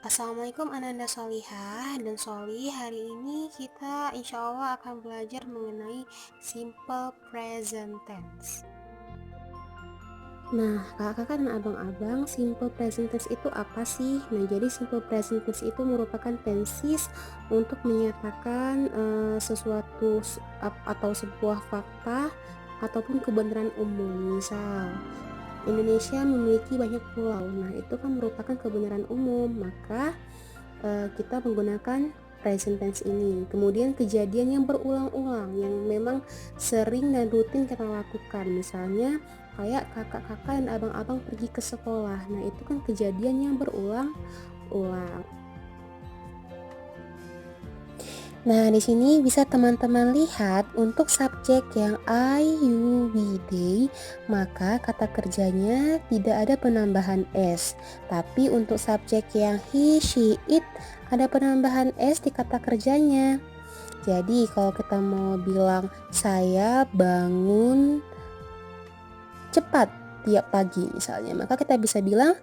Assalamualaikum Ananda Solihah dan Soli. Hari ini kita insya Allah akan belajar mengenai simple present tense. Nah, kakak-kakak dan abang-abang, simple present tense itu apa sih? Nah, jadi simple present tense itu merupakan tenses untuk menyatakan sesuatu atau sebuah fakta ataupun kebenaran umum. Misal, Indonesia memiliki banyak pulau. Nah, itu kan merupakan kebenaran umum. Maka kita menggunakan present tense ini. Kemudian kejadian yang berulang-ulang yang memang sering dan rutin kita lakukan. Misalnya kayak kakak-kakak dan abang-abang pergi ke sekolah. Nah, itu kan kejadian yang berulang-ulang. Nah, di sini bisa teman-teman lihat untuk subjek yang I, you, we, they, maka kata kerjanya tidak ada penambahan s. Tapi untuk subjek yang he, she, it ada penambahan s di kata kerjanya. Jadi kalau kita mau bilang saya bangun cepat tiap pagi misalnya, maka kita bisa bilang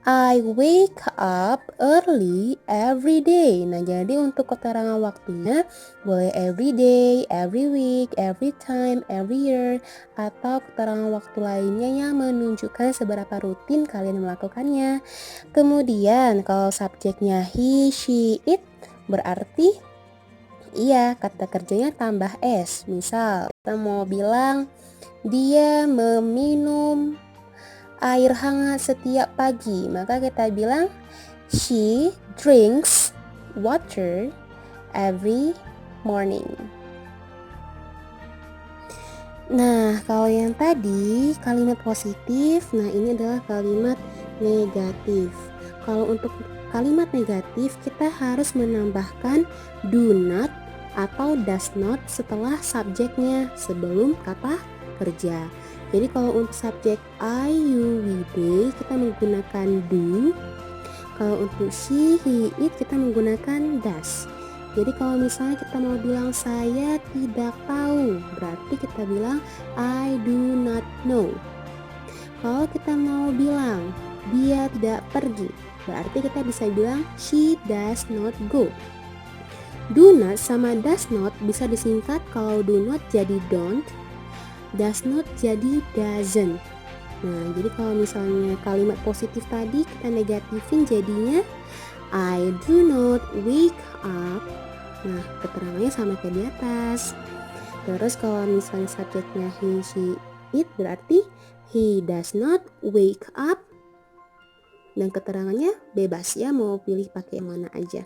I wake up early every day. Nah, jadi untuk keterangan waktunya boleh every day, every week, every time, every year, atau keterangan waktu lainnya yang menunjukkan seberapa rutin kalian melakukannya. Kemudian kalau subjeknya he, she, it berarti iya, kata kerjanya tambah s. Misal kita mau bilang dia meminum air hangat setiap pagi, maka kita bilang she drinks water every morning. Nah, kalau yang tadi kalimat positif, nah ini adalah kalimat negatif. Kalau untuk kalimat negatif kita harus menambahkan do not atau does not setelah subjeknya sebelum kata kerja. Jadi kalau untuk subjek I, you, we, they kita menggunakan do. Kalau untuk she, he, it kita menggunakan does. Jadi kalau misalnya kita mau bilang saya tidak tahu, berarti kita bilang I do not know. Kalau kita mau bilang dia tidak pergi, berarti kita bisa bilang she does not go. Do not sama does not bisa disingkat. Kalau do not jadi don't, does not jadi doesn't. Nah, jadi kalau misalnya kalimat positif tadi kita negatifin jadinya I do not wake up. Nah, keterangannya sama kayak di atas. Terus kalau misalnya subjeknya he, she, it berarti he does not wake up. Dan keterangannya bebas ya, mau pilih pakai yang mana aja.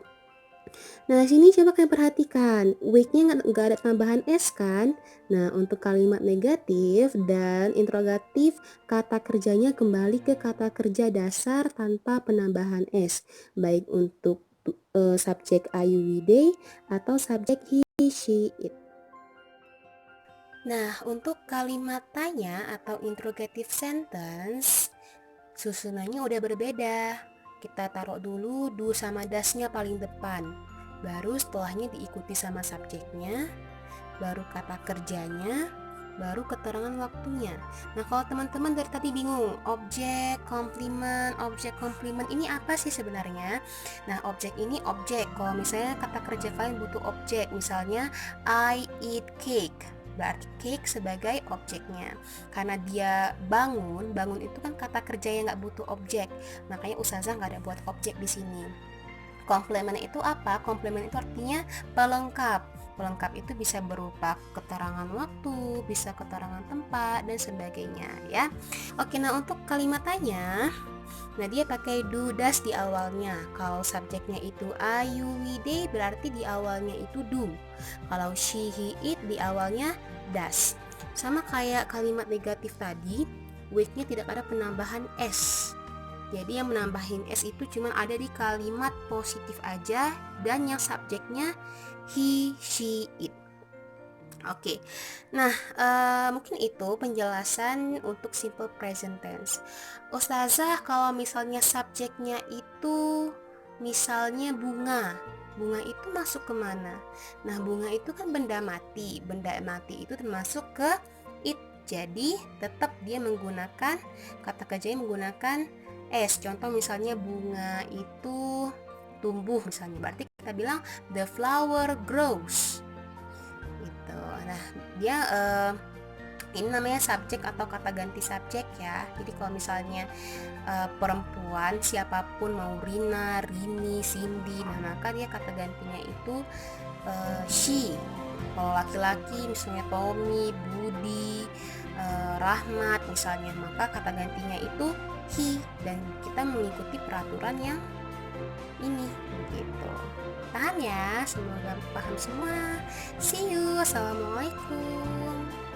Nah, sini coba kalian perhatikan, wake-nya nggak ada tambahan s kan? Nah, untuk kalimat negatif dan interrogatif, kata kerjanya kembali ke kata kerja dasar tanpa penambahan s, baik untuk subjek I, you, we, they atau subjek he, she, it. Nah, untuk kalimat tanya atau interrogative sentence, susunannya udah berbeda. Kita taruh dulu do sama dasnya paling depan, baru setelahnya diikuti sama subjeknya, baru kata kerjanya, baru keterangan waktunya. Nah, kalau teman-teman dari tadi bingung, objek, komplement ini apa sih sebenarnya? Nah, objek ini objek. Kalau misalnya kata kerja kalian butuh objek, misalnya I eat cake, berarti cake sebagai objeknya. Karena dia bangun itu kan kata kerja yang nggak butuh objek, makanya ustazah nggak ada buat objek di sini. Komplement itu apa? Komplement itu artinya pelengkap. Pelengkap itu bisa berupa keterangan waktu, bisa keterangan tempat dan sebagainya ya. Oke, nah untuk kalimat tanya, nah dia pakai do does di awalnya. Kalau subjeknya itu I, you, we, they berarti di awalnya itu do. Kalau she, he, it di awalnya does. Sama kayak kalimat negatif tadi, wake-nya tidak ada penambahan s. Jadi yang menambahin s itu cuma ada di kalimat positif aja dan yang subjeknya he, she, it. Oke, nah mungkin itu penjelasan untuk simple present tense. Ustazah, kalau misalnya subjeknya itu misalnya bunga itu masuk ke mana? Nah, bunga itu kan benda mati itu termasuk ke it. Jadi tetap dia kata kerjanya menggunakan s. Contoh misalnya bunga itu tumbuh misalnya, berarti kita bilang the flower grows gitu. Nah, dia ini namanya subjek atau kata ganti subjek ya. Jadi kalau misalnya perempuan siapapun, mau Rina, Rini, Cindy, nah maka dia kata gantinya itu she. Kalau laki-laki misalnya Tommy, Budi, Rahmat misalnya, maka kata gantinya itu he, dan kita mengikuti peraturan yang ini gitu. Paham ya? Semoga paham semua. See you. Assalamualaikum.